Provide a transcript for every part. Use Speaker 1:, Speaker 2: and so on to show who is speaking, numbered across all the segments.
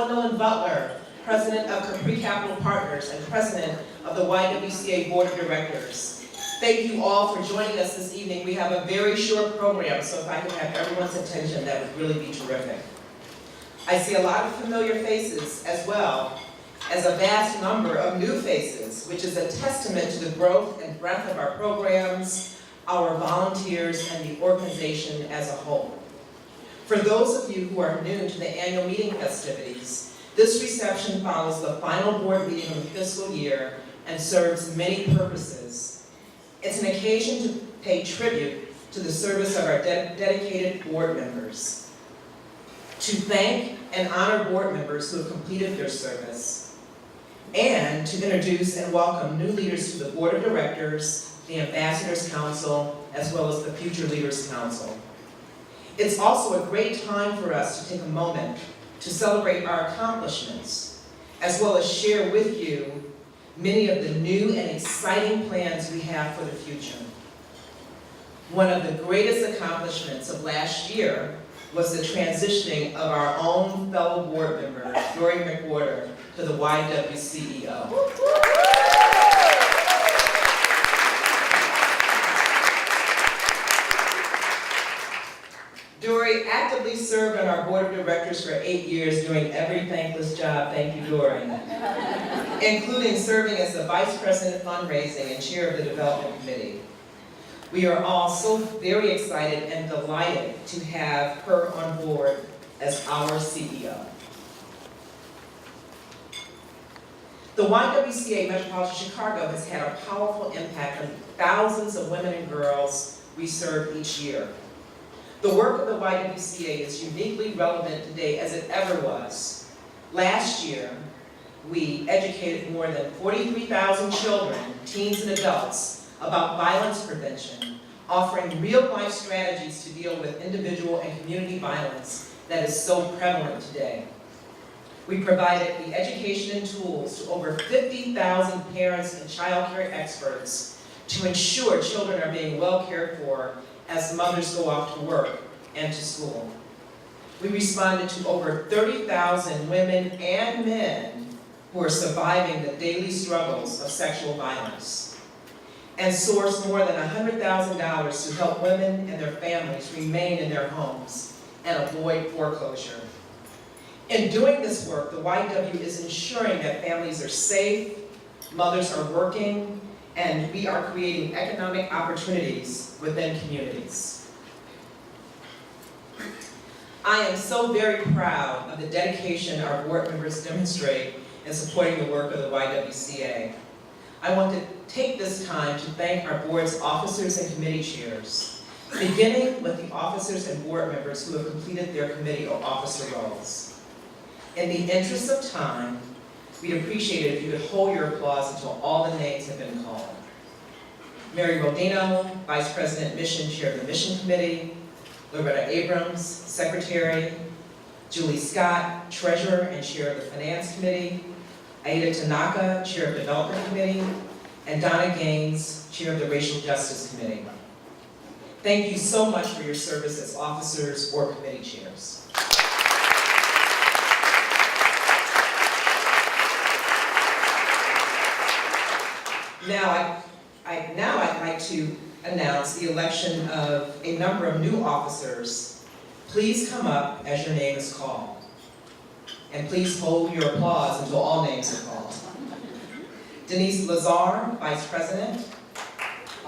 Speaker 1: Gwendolyn Butler, President of Capri Capital Partners and President of the YWCA Board of Directors. Thank you all for joining us this evening. We have a very short program, so if I could have everyone's attention, that would really be terrific. I see a lot of familiar faces as well as a vast number of new faces, which is a testament to the growth and breadth of our programs, our volunteers, and the organization as a whole. For those of you who are new to the annual meeting festivities, this reception follows the final board meeting of the fiscal year and serves many purposes. It's an occasion to pay tribute to the service of our dedicated board members, to thank and honor board members who have completed their service, and to introduce and welcome new leaders to the Board of Directors, the Ambassadors Council, as well as the Future Leaders Council. It's also a great time for us to take a moment to celebrate our accomplishments, as well as share with you many of the new and exciting plans we have for the future. One of the greatest accomplishments of last year was the transitioning of our own fellow board member, Dory McWhorter, to the YWCA. Dory actively served on our board of directors for 8 years, doing every thankless job, thank you, Dory, including serving as the Vice President of Fundraising and Chair of the Development Committee. We are all so very excited and delighted to have her on board as our CEO. The YWCA Metropolitan Chicago has had a powerful impact on thousands of women and girls we serve each year. The work of the YWCA is uniquely relevant today as it ever was. Last year, we educated more than 43,000 children, teens, and adults about violence prevention, offering real-life strategies to deal with individual and community violence that is so prevalent today. We provided the education and tools to over 50,000 parents and child care experts to ensure children are being well cared for as mothers go off to work and to school. We responded to over 30,000 women and men who are surviving the daily struggles of sexual violence, and sourced more than $100,000 to help women and their families remain in their homes and avoid foreclosure. In doing this work, the YW is ensuring that families are safe, mothers are working, and we are creating economic opportunities within communities. I am so very proud of the dedication our board members demonstrate in supporting the work of the YWCA. I want to take this time to thank our board's officers and committee chairs, beginning with the officers and board members who have completed their committee or officer roles. In the interest of time, we'd appreciate it if you could hold your applause until all the names have been called. Mary Rodino, Vice President Mission, Chair of the Mission Committee; Loretta Abrams, Secretary; Julie Scott, Treasurer and Chair of the Finance Committee; Aida Tanaka, Chair of the Development Committee; and Donna Gaines, Chair of the Racial Justice Committee. Thank you so much for your service as officers or committee chairs. Now I'd like to announce the election of a number of new officers. Please come up as your name is called. And please hold your applause until all names are called. Denise Lazar, Vice President.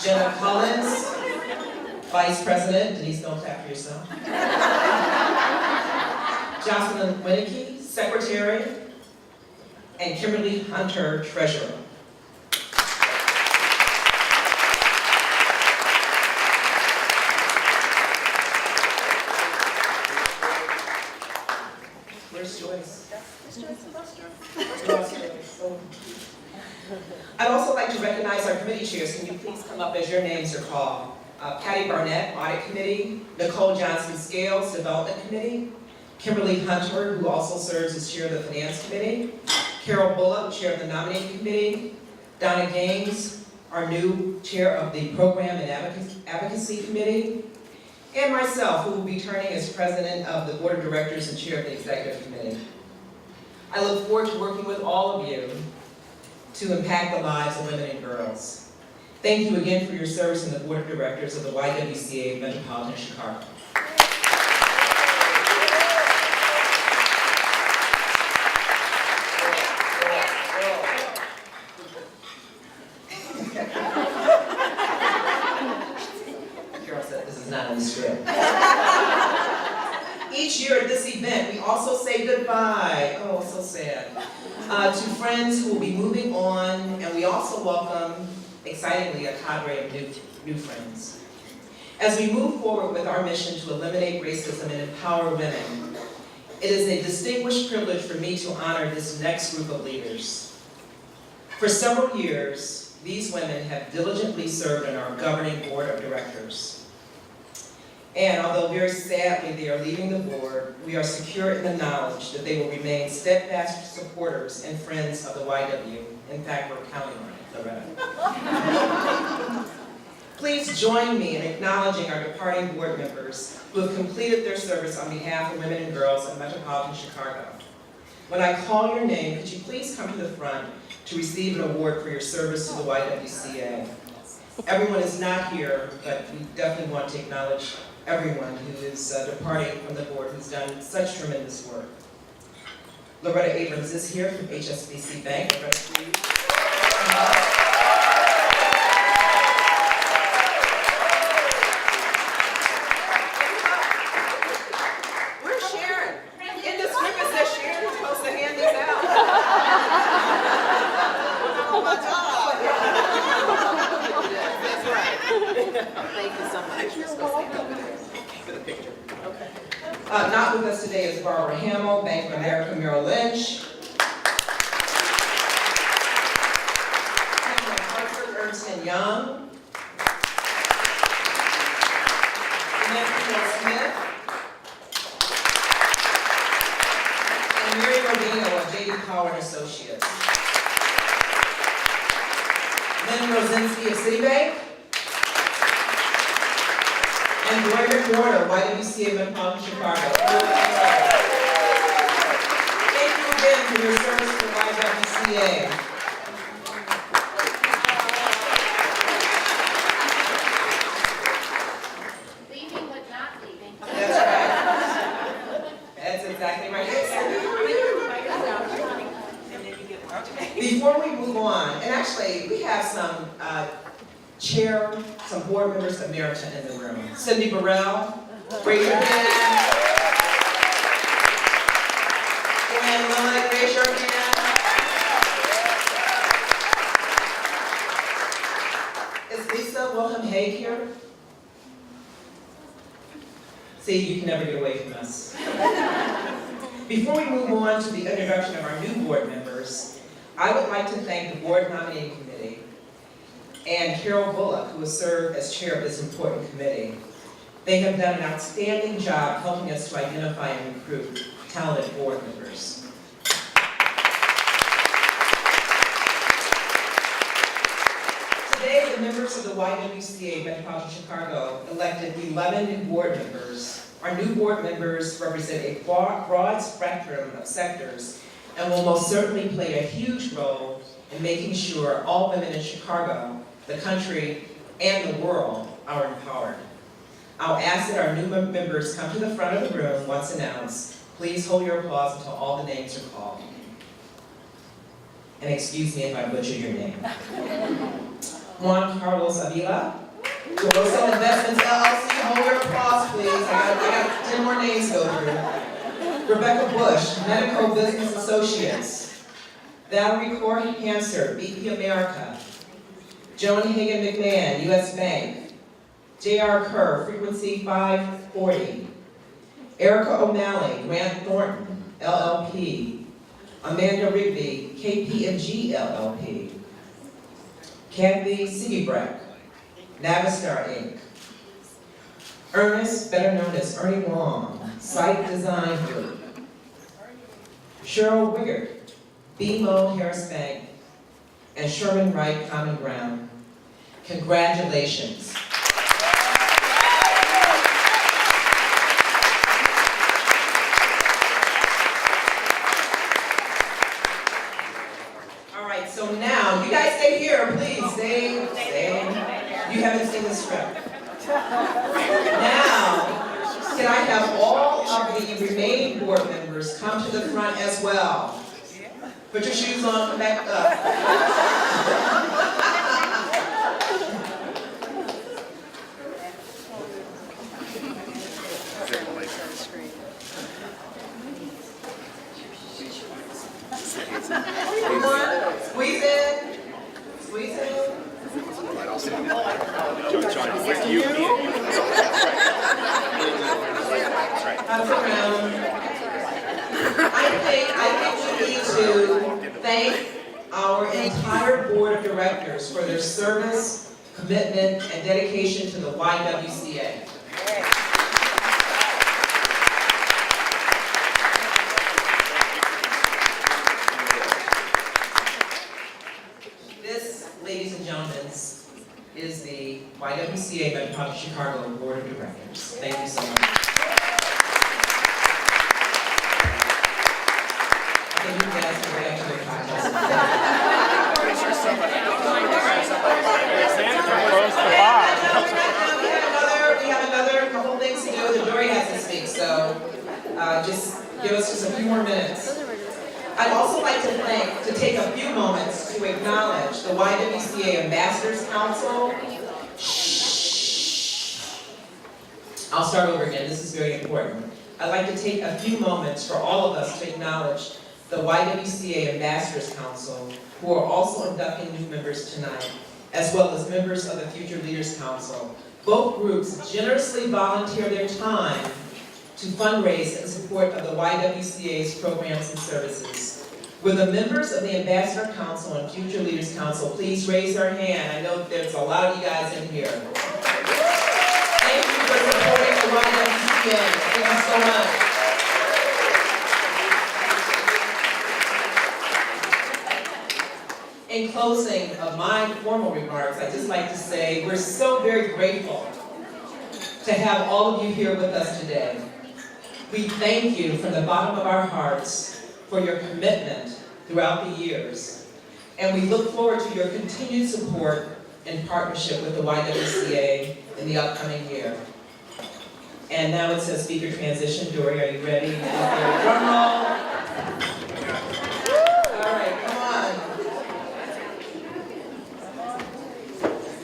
Speaker 1: Jenna Collins, Vice President. Denise, don't clap for yourself. Jocelyn Winnicky, Secretary. And Kimberly Hunter, Treasurer. I'd also like to recognize our committee chairs. Can you please come up as your names are called? Patty Barnett, Audit Committee; Nicole Johnson-Scales, Development Committee; Kimberly Hunter, who also serves as Chair of the Finance Committee; Carol Bullock, Chair of the Nominating Committee; Donna Gaines, our new Chair of the Program and Advocacy Committee; and myself, who will be turning as President of the Board of Directors and Chair of the Executive Committee. I look forward to working with all of you to impact the lives of women and girls. Thank you again for your service in the Board of Directors of the YWCA Metropolitan Chicago. Carol said this is not on the script. Each year at this event, we also say goodbye, oh, so sad, to friends who will be moving on, and we also welcome, excitingly, a cadre of new friends. As we move forward with our mission to eliminate racism and empower women, it is a distinguished privilege for me to honor this next group of leaders. For several years, these women have diligently served on our governing board of directors. And although very sadly they are leaving the board, we are secure in the knowledge that they will remain steadfast supporters and friends of the YW. In fact, we're counting on it, Loretta. Please join me in acknowledging our departing board members who have completed their service on behalf of women and girls in Metropolitan Chicago. When I call your name, could you please come to the front to receive an award for your service to the YWCA? Everyone is not here, but we definitely want to acknowledge everyone who is departing from the board who's done such tremendous work. Loretta Abrams is here from HSBC Bank. Loretta, please. Where's Sharon? In the script it says Sharon is supposed to hand this out. Oh my God. That's right. Thank you so much. You're welcome. For the picture. Okay. Not with us today is Barbara Hamill, Bank of America Merrill Lynch. Ernst & Young. Samantha Smith. And Mary Rodino of J.D. Power & Associates. Lynn Rosinski of Citibank. And Gloria Porter, YWCA Metropolitan Chicago. Thank you again for your service to the YWCA.
Speaker 2: Leaving but not leaving.
Speaker 1: That's right. That's exactly right. Before we move on, and actually we have some some board members emerita in the room. Cindy Burrell, raise your hand. Joanne Lillard, raise your hand. Is Lisa Wilhelm Haig here? See, you can never get away from us. Before we move on to the introduction of our new board members, I would like to thank the board nominating committee and Carol Bullock, who has served as chair of this important committee. They have done an outstanding job helping us to identify and recruit talented board members. Today, the members of the YWCA Metropolitan Chicago elected 11 new board members. Our new board members represent a broad spectrum of sectors and will most certainly play a huge role in making sure all women in Chicago, the country, and the world are empowered. I'll ask that our new members come to the front of the room once announced. Please hold your applause until all the names are called. And excuse me if I butcher your name. Juan Carlos Avila, Jerusalem Investments LLC, hold your applause please. I got 10 more names to go through. Rebecca Bush, Medical Business Associates. Valerie Core Hanser, BP America. Joan Hagan McMahon, U.S. Bank. J.R. Kerr, Frequency 540. Erica O'Malley, Grant Thornton, LLP. Amanda Rigby, KPMG LLP. Kathy Siegebrecht, Navistar Inc. Ernest, better known as Ernie Wong, Site Design Group. Cheryl Wiggert, BMO Harris Bank, and Sherman Wright Common Ground. Congratulations. So now, you guys stay here, please, stay. You haven't seen the script. Now, can I have all of the remaining board members come to the front as well? Put your shoes on, come back up. Squeeze in. Squeeze in. Up around. I think we need to thank our entire board of directors for their service, commitment, and dedication to the YWCA. This, ladies and gentlemen, is the YWCA Metropolitan Chicago Board of Directors. Thank you so much. I think you guys can go back to their podcast. We have another couple things to do. The jury has to speak, so just give us just a few more minutes. I'd also like to take a few moments to acknowledge the YWCA Ambassadors Council. I'll start over again, this is very important. I'd like to take a few moments for all of us to acknowledge the YWCA Ambassadors Council, who are also inducting new members tonight, as well as members of the Future Leaders Council. Both groups generously volunteer their time to fundraise in support of the YWCA's programs and services. Will the members of the Ambassador Council and Future Leaders Council please raise their hand? I know there's a lot of you guys in here. Thank you for supporting the YWCA. Thank you so much. In closing of my formal remarks, I'd just like to say we're so very grateful to have all of you here with us today. We thank you from the bottom of our hearts for your commitment throughout the years. And we look forward to your continued support and partnership with the YWCA in the upcoming year. And now it says speaker transition. Dory, are you ready? Drum roll.